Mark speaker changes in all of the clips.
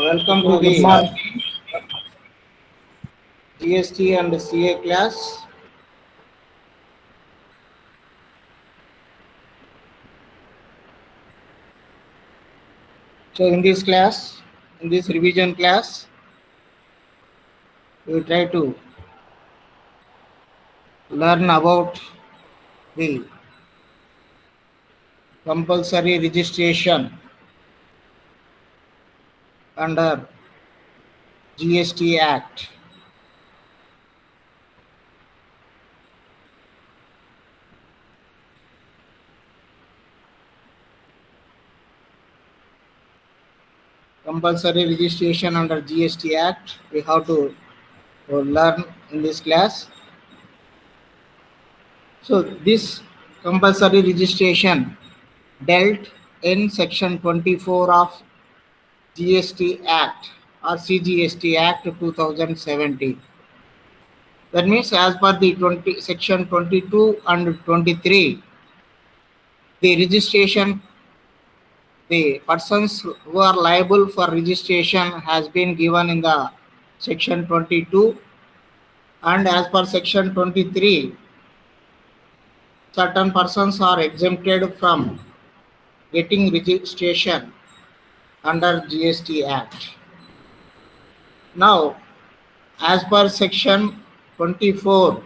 Speaker 1: Welcome to
Speaker 2: Good
Speaker 1: the
Speaker 2: morning.
Speaker 1: GST and CA class. So in this revision class, we try to learn about the compulsory registration under GST Act. Compulsory registration under GST Act. We have to learn in this class. So this compulsory registration dealt in section 24 of GST Act or CGST Act 2017. That means as per the section 22 and 23, the registration, the persons who are liable for registration has been given in the section 22, and as per section 23, certain persons are exempted from getting registration under GST Act. Now, as per section 24,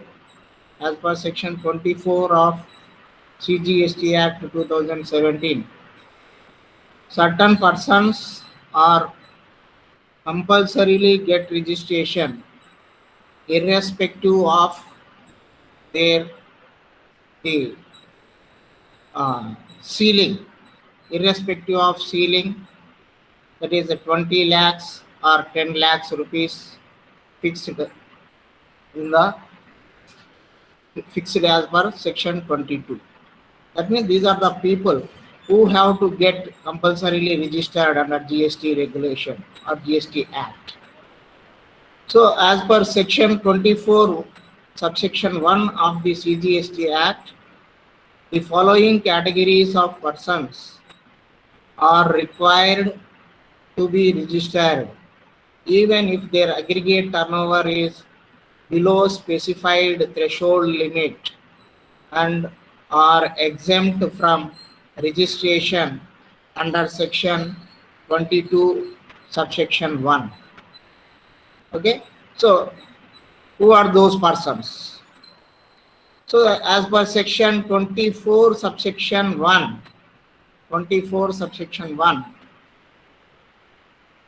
Speaker 1: as per section 24 of CGST Act 2017, certain persons are compulsorily get registration irrespective of their the ceiling, irrespective of ceiling, that is 20 lakhs or 10 lakhs rupees fixed in the fixed as per section 22. That means these are the people who have to get compulsorily registered under GST regulation or GST Act. So as per section 24, subsection 1 of the CGST Act, the following categories of persons are required to be registered even if their aggregate turnover is below specified threshold limit and are exempt from registration under section 22 subsection 1. Okay, so who are those persons? So as per section 24 subsection 1, 24 subsection 1,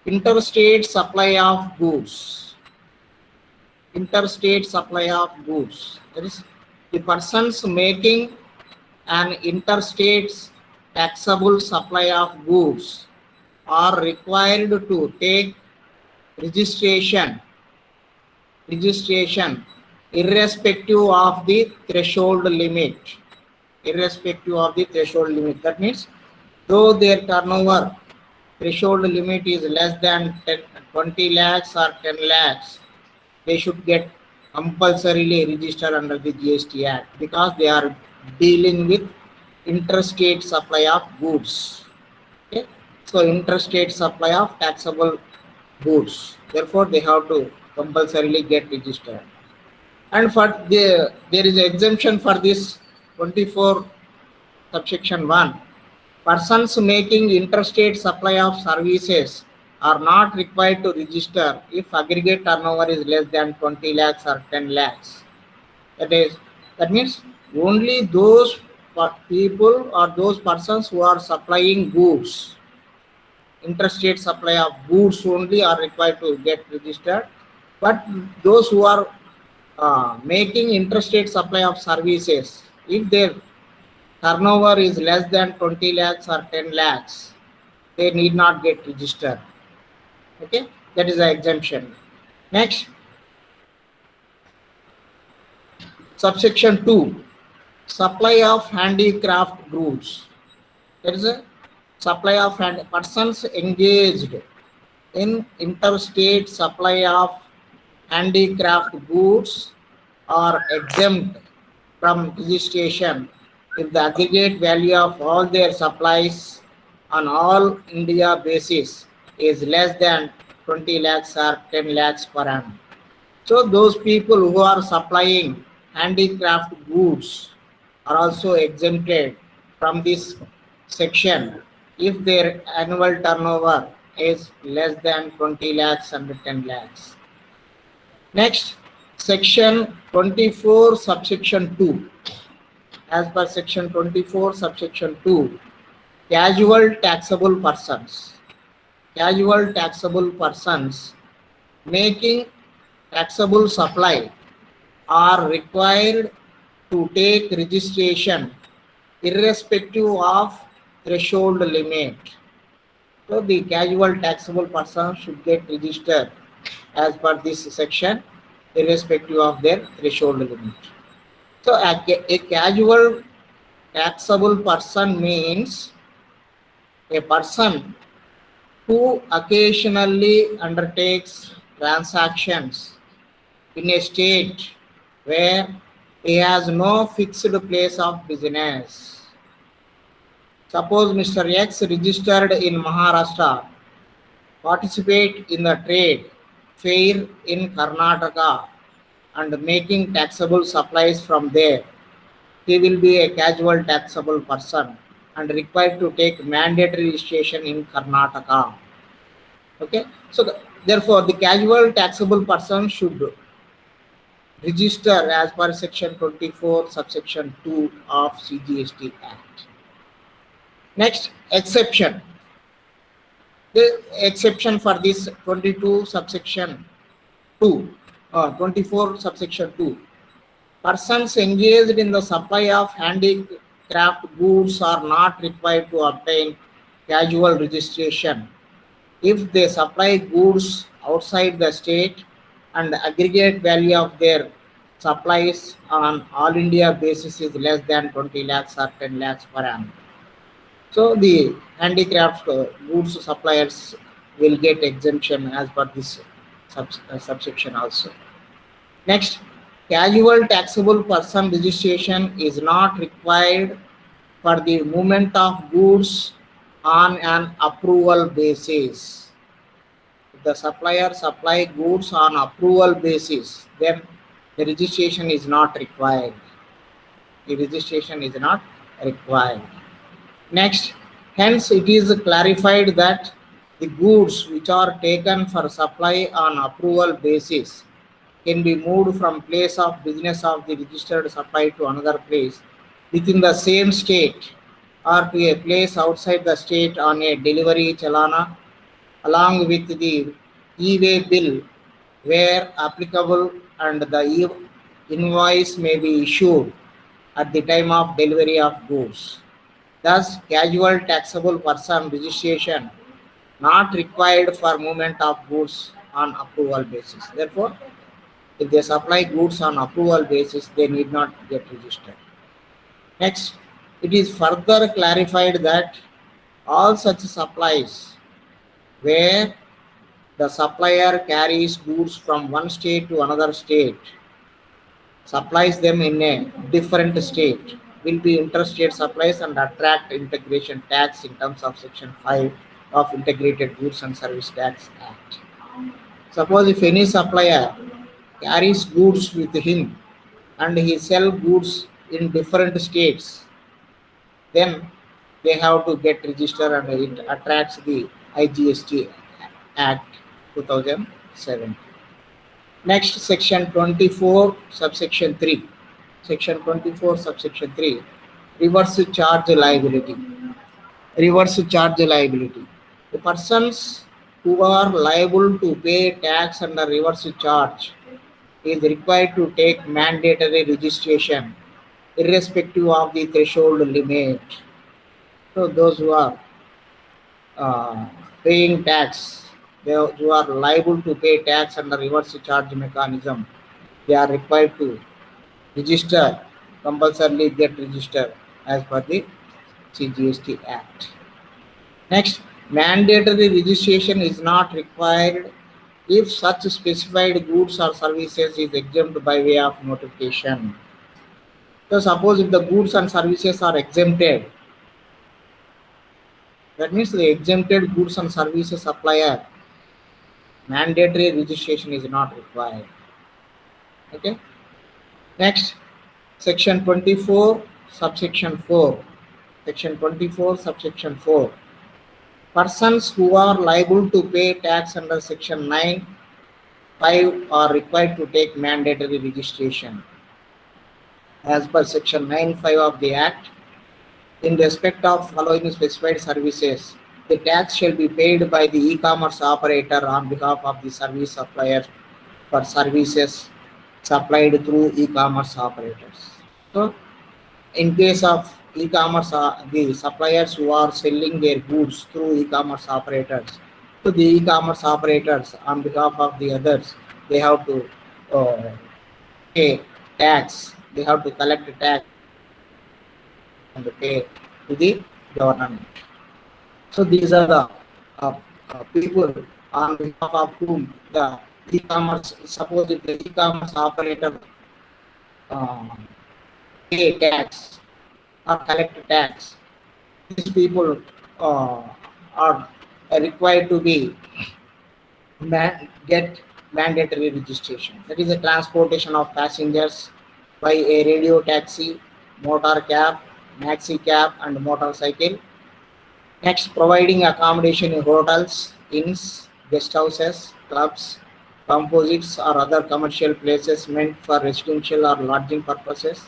Speaker 1: interstate supply of goods, interstate supply of goods, that is the persons making an interstate taxable supply of goods are required to take registration irrespective of the threshold limit, irrespective of the threshold limit. That means though their turnover threshold limit is less than 20 lakhs or 10 lakhs, they should get compulsorily registered under the GST Act because they are dealing with interstate supply of goods. Okay? So interstate supply of taxable goods. Therefore, they have to compulsorily get registered. And for there is an exemption for this 24 subsection 1. Persons making interstate supply of services are not required to register if aggregate turnover is less than 20 lakhs or 10 lakhs. That means only those people or those persons who are supplying goods, interstate supply of goods only are required to get registered. But those who are making interstate supply of services, if their turnover is less than 20 lakhs or 10 lakhs, they need not get registered. Okay, that is the exemption. Next, subsection 2, supply of handicraft goods. There is a supply of persons engaged in interstate supply of handicraft goods are exempt from registration if the aggregate value of all their supplies on all India basis is less than 20 lakhs or 10 lakhs per annum. So those people who are supplying handicraft goods are also exempted from this section if their annual turnover is less than 20 lakhs and 10 lakhs. Next, section 24 subsection 2. As per section 24 subsection 2, casual taxable persons. Casual taxable persons making taxable supply are required to take registration irrespective of threshold limit. So the casual taxable person should get registered as per this section irrespective of their threshold limit. So a casual taxable person means a person who occasionally undertakes transactions in a state where he has no fixed place of business. Suppose Mr. X registered in Maharashtra, participate in the trade fair in Karnataka and making taxable supplies from there. He will be a casual taxable person and required to take mandatory registration in Karnataka. Okay, so therefore the casual taxable person should register as per section 24 subsection 2 of CGST Act. Next, exception. The exception for this 22 subsection 2, 24 subsection 2. Persons engaged in the supply of handicraft goods are not required to obtain casual registration if they supply goods outside the state and the aggregate value of their supplies on all India basis is less than 20 lakhs or 10 lakhs per annum. So the handicraft goods suppliers will get exemption as per this subsection also. Next, casual taxable person registration is not required for the movement of goods on an approval basis. If the supplier supply goods on approval basis, then the registration is not required. The registration is not required. Next, hence it is clarified that the goods which are taken for supply on approval basis can be moved from place of business of the registered supply to another place within the same state or to a place outside the state on a delivery chalana along with the e-way bill where applicable, and the invoice may be issued at the time of delivery of goods. Thus, casual taxable person registration not required for movement of goods on approval basis. Therefore, if they supply goods on approval basis, they need not get registered. Next, it is further clarified that all such supplies where the supplier carries goods from one state to another state, supplies them in a different state, will be interstate supplies and attract integration tax in terms of section 5 of Integrated Goods and Service Tax Act. Suppose if any supplier carries goods with him and he sells goods in different states, then they have to get registered and it attracts the IGST Act 2007. Next, section 24 subsection 3. Section 24 subsection 3, reverse charge liability. Reverse charge liability. The persons who are liable to pay tax under reverse charge is required to take mandatory registration irrespective of the threshold limit. So those who are paying tax, those who are liable to pay tax under reverse charge mechanism, they are required to register, compulsorily get registered as per the CGST Act. Next, mandatory registration is not required if such specified goods or services is exempt by way of notification. So suppose if the goods and services are exempted, That means the exempted goods and services supplier mandatory registration is not required. Okay. Next, section 24, subsection 4. Section 24, subsection 4. Persons who are liable to pay tax under section 9(5) are required to take mandatory registration. As per section 9(5) of the Act, in respect of following specified services, the tax shall be paid by the e-commerce operator on behalf of the service supplier for services supplied through e-commerce operators. So, in case of e-commerce, the suppliers who are selling their goods through e-commerce operators, so the e-commerce operators on behalf of the others, they have to pay tax. They have to collect tax and pay to the government. So these are the people on behalf of whom the e-commerce, suppose if the e-commerce operator uh, pay tax or collect tax, these people uh, are required to be get mandatory registration. That is the transportation of passengers by a radio taxi, motor cab, maxi cab, and motorcycle. Next, providing accommodation in hotels, inns, guest houses, clubs, composites, or other commercial places meant for residential or lodging purposes.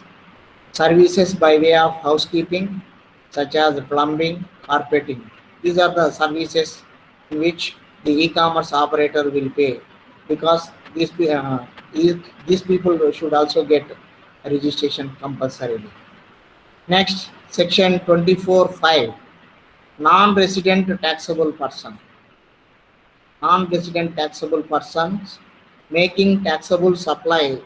Speaker 1: Services by way of housekeeping, such as plumbing, carpeting. These are the services in which the e-commerce operator will pay, because these people should also get registration compulsorily. Next, section 24(5). Non-resident taxable person. Non-resident taxable persons making taxable supply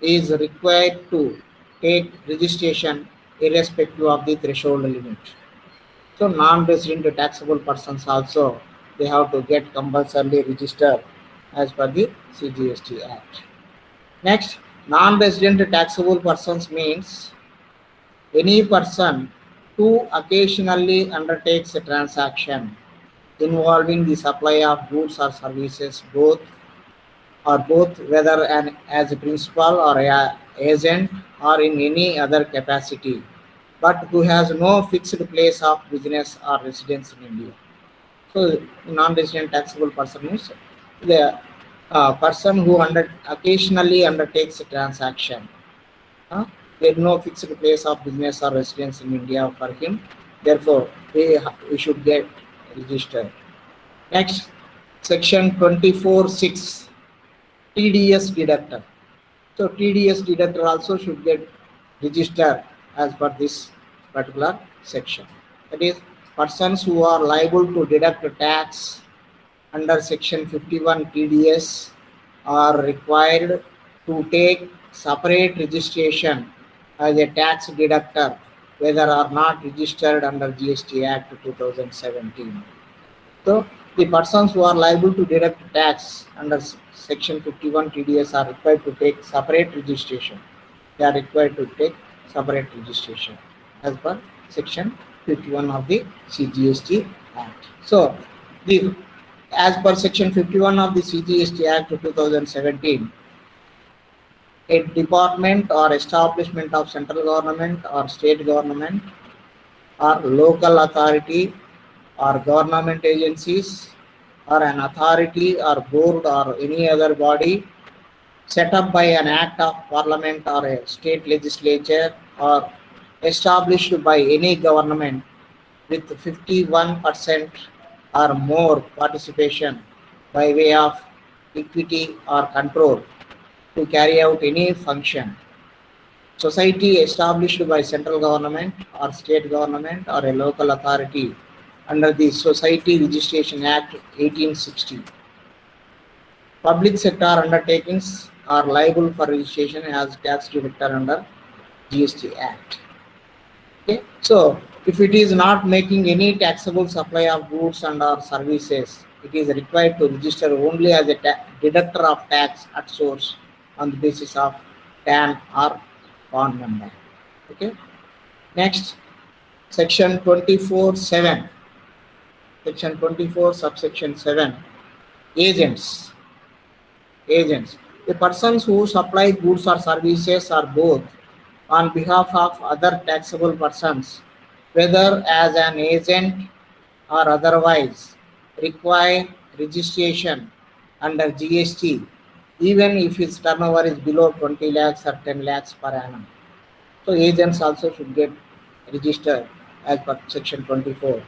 Speaker 1: is required to take registration irrespective of the threshold limit. So non-resident taxable persons also, they have to get compulsorily registered as per the CGST Act. Next, non-resident taxable persons means any person who occasionally undertakes a transaction involving the supply of goods or services, both whether as a principal or a agent or in any other capacity, but who has no fixed place of business or residence in India. So, non-resident taxable person is the person who occasionally undertakes a transaction. There is no fixed place of business or residence in India for him. Therefore, we should get registered. Next, section 24(6), TDS deductor. So TDS deductor also should get registered as per this particular section. That is, persons who are liable to deduct tax under section 51 TDS are required to take separate registration as a tax deductor, whether or not registered under GST Act 2017. So the persons who are liable to deduct tax under section 51 TDS are required to take separate registration. They are required to take separate registration as per section 51 of the CGST Act. So as per section 51 of the CGST Act 2017, a department or establishment of central government or state government or local authority or government agencies or an authority or board or any other body set up by an act of parliament or a state legislature or established by any government with 51% or more participation by way of equity or control to carry out any function. Society established by central government or state government or a local authority under the Society Registration Act 1860. Public sector undertakings are liable for registration as tax deductor under GST Act. Okay, so if it is not making any taxable supply of goods and or services, it is required to register only as a deductor of tax at source on the basis of TAN or PAN number. Okay. Next, section 24(7). Section 24, subsection 7. Agents. Agents. The persons who supply goods or services or both on behalf of other taxable persons, whether as an agent or otherwise, require registration under GST, even if its turnover is below 20 lakhs or 10 lakhs per annum. So agents also should get registered as per section 24.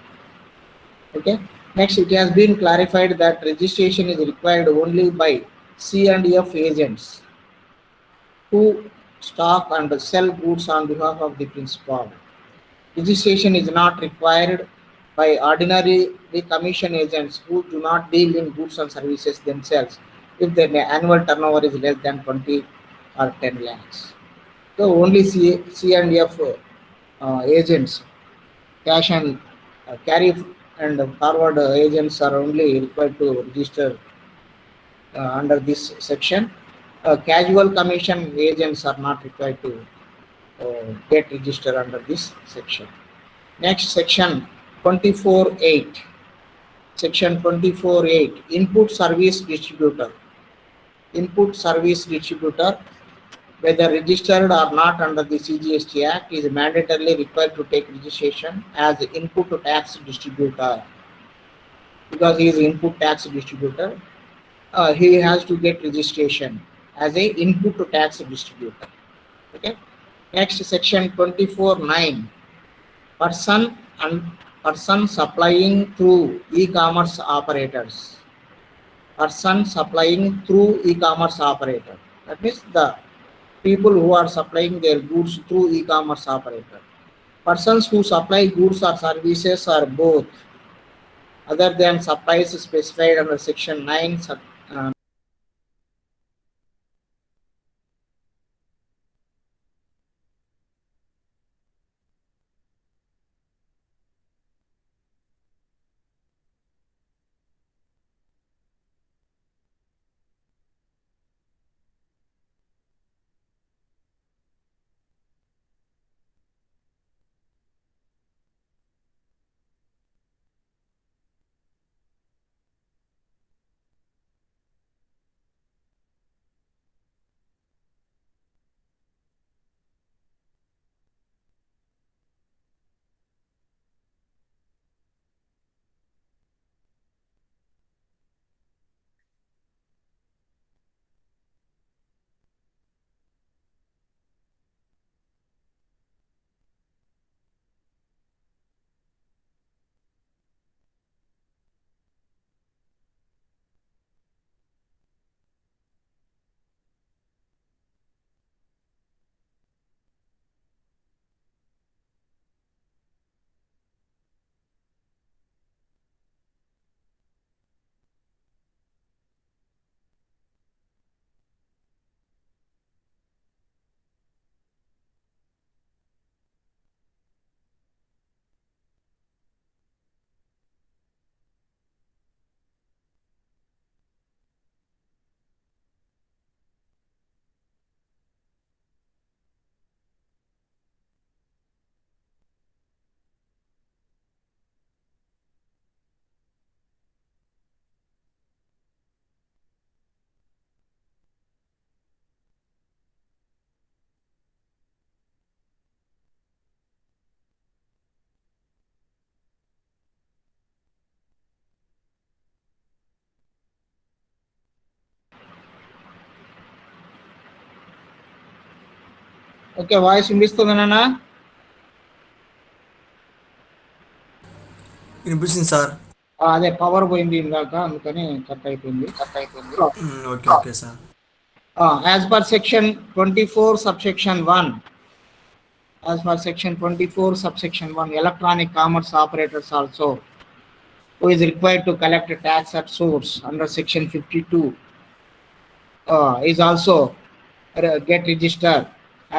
Speaker 1: Okay. Next, it has been clarified that registration is required only by C and F agents who stock and sell goods on behalf of the principal. Registration is not required by ordinary commission agents who do not deal in goods and services themselves if their annual turnover is less than 20 or 10 lakhs. So only C and F agents, cash and carry and forward agents are only required to register under this section. Casual commission agents are not required to get registered under this section. Next, section 24.8. Section 24.8. Input service distributor. Input service distributor, whether registered or not under the CGST Act, is mandatorily required to take registration as input tax distributor. Because he is input tax distributor, he has to get registration as a input to tax distributor. Okay. Next, section 24.9. Person supplying through e-commerce operators. Person supplying through e-commerce operator. That means the people who are supplying their goods through e-commerce operator. Persons who supply goods or services or both, other than supplies specified under section 9. Okay, voice వినిపిస్తుందన్నా?
Speaker 2: వినిపిస్తుంది sir.
Speaker 1: అదే power పోయింది ఇందాక, అందుకని cut అయిపోయింది.
Speaker 2: Okay okay sir.
Speaker 1: As per section 24 subsection 1, as per section 24 subsection 1, electronic commerce operators also, who is required to collect tax at source under section 52, is also get registered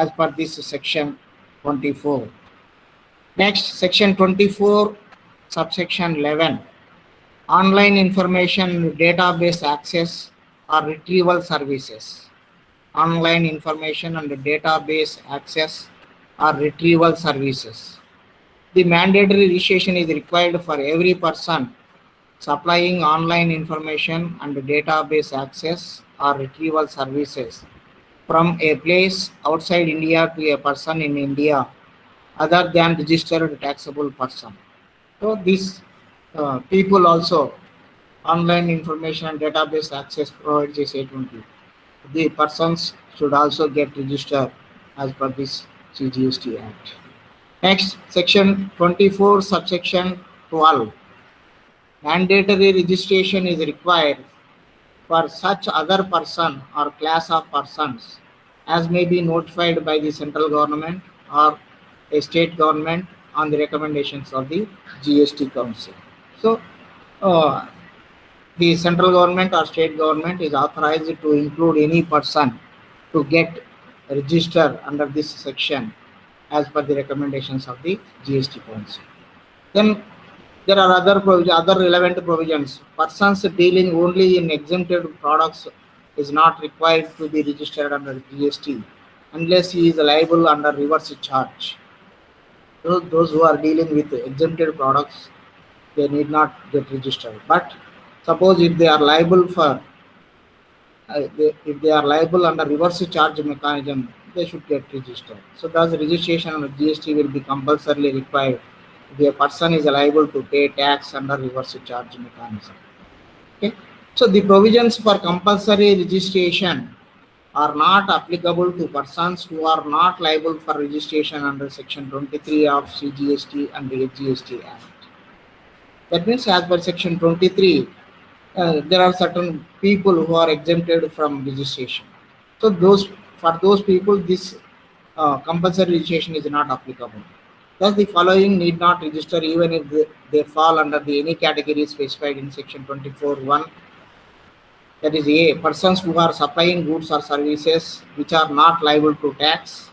Speaker 1: as per this section 24. Next, section 24 subsection 11, online information database access or retrieval services. Online information and database access or retrieval services. The mandatory registration is required for every person supplying online information and database access or retrieval services from a place outside India to a person in India other than registered taxable person. So these people also online information and database access provides చేసేటువంటి the persons should also get registered as per this CGST Act. Next, section 24, subsection 12. Mandatory registration is required for such other person or class of persons as may be notified by the central government or a state government on the recommendations of the GST Council. So, uh, the central government or state government is authorized to include any person to get registered under this section as per the recommendations of the GST Council. Then there are other relevant provisions. Persons dealing only in exempted products is not required to be registered under GST unless he is liable under reverse charge. So those who are dealing with exempted products, they need not get registered. But suppose if they are liable for if they are liable under reverse charge mechanism, they should get registered. So thus registration under GST will be compulsorily required if a person is liable to pay tax under reverse charge mechanism. Okay. So the provisions for compulsory registration are not applicable to persons who are not liable for registration under section 23 of CGST and the GST Act. That means as per section 23, there are certain people who are exempted from registration. So for those people, this compulsory registration is not applicable. Thus, the following need not register even if they fall under any category specified in section 24(1). That is A, persons who are supplying goods or services which are not liable to tax.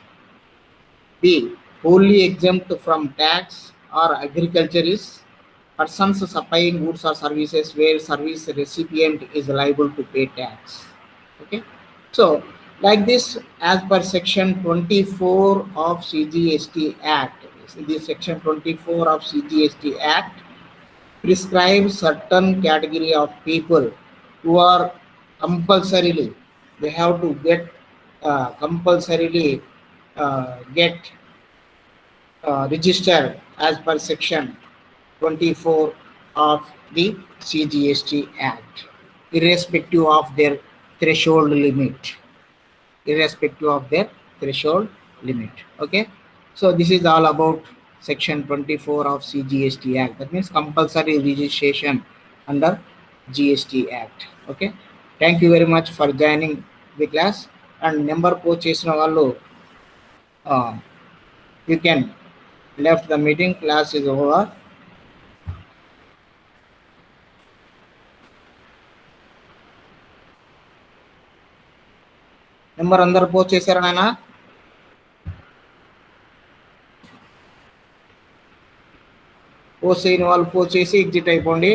Speaker 1: B, wholly exempt from tax or agriculturists, persons supplying goods or services where service recipient is liable to pay tax. Okay, so like this, as per section 24 of CGST Act, the section 24 of CGST Act prescribes certain category of people who are compulsorily, they have to get compulsorily get registered as per section 24 of the CGST Act, irrespective of their threshold limit. Irrespective of their threshold limit. Okay. So this is all about section 24 of CGST Act. That means compulsory registration under GST Act. Okay. Thank you very much for joining the class. And number post chesina vallu, you can left the meeting. Class is over. Number అందరు post చేశారా నాయన? Post చేయని వాళ్ళు post చేసి exit అయిపోండి.